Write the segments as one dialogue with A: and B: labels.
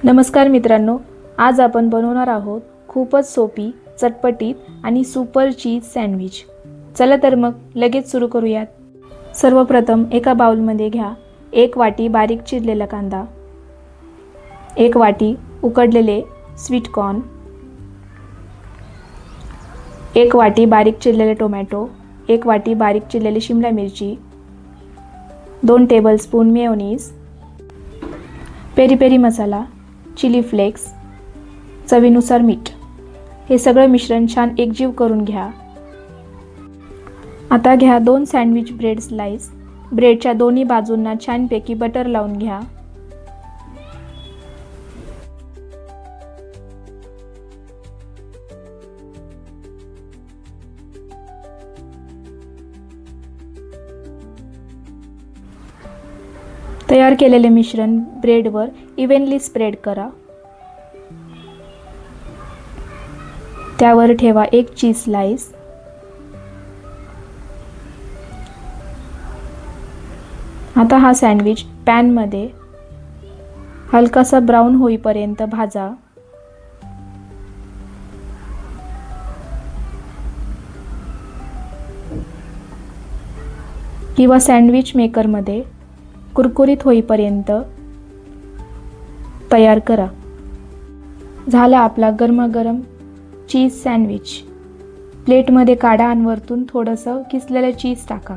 A: नमस्कार मित्रांनो, आज आपण बनवणार आहोत खूपच सोपी, चटपटीत आणि सुपर चीज सँडविच। चला तर मग लगेच सुरू करूयात। सर्वप्रथम एका बाउलमध्ये घ्या 1 वाटी बारीक चिरलेला कांदा, 1 वाटी उकडलेले स्वीट कॉर्न, 1 वाटी बारीक चिरलेले टोमॅटो, 1 वाटी बारीक चिरलेली शिमला मिरची, 2 टेबलस्पून मेयोनीज, पेरी पेरी मसाला, चिली फ्लेक्स, चवीनुसार मीठ। हे सगळं मिश्रण छान एकजीव करून घ्या। आता घ्या 2 सँडविच ब्रेड स्लाइस, ब्रेडच्या दोन्ही बाजूंना छानपैकी बटर लावून घ्या। तयार केलेले मिश्रण ब्रेडवर इव्हनली स्प्रेड करा। त्यावर ठेवा 1 चीज स्लाइस। आता हा सँडविच पॅनमध्ये हलकासा ब्राऊन होईपर्यंत भाजा। किंवा सँडविच मेकरमध्ये कुरकुरीत होईपर्यंत तयार करा। झाला आपला गरमागरम चीज सँडविच। प्लेटमध्ये काढा आणि वरतून थोडंसं किसलेलं चीज टाका।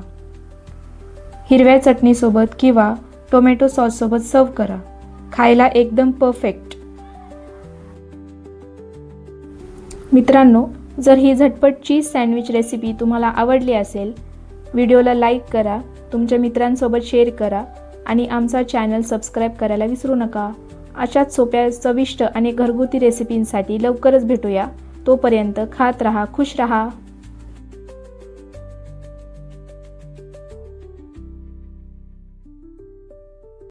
A: हिरव्या चटणीसोबत किंवा टोमॅटो सॉससोबत सर्व करा। खायला एकदम परफेक्ट। मित्रांनो, जर ही झटपट चीज सँडविच रेसिपी तुम्हाला आवडली असेल, व्हिडिओला लाईक करा, तुमच्या मित्रांसोबत शेअर करा आणि आमचा चॅनल सबस्क्राईब करायला विसरू नका। अशाच सोप्या, चविष्ट आणि घरगुती रेसिपींसाठी लवकरच भेटूया। तोपर्यंत खात रहा, खुश रहा।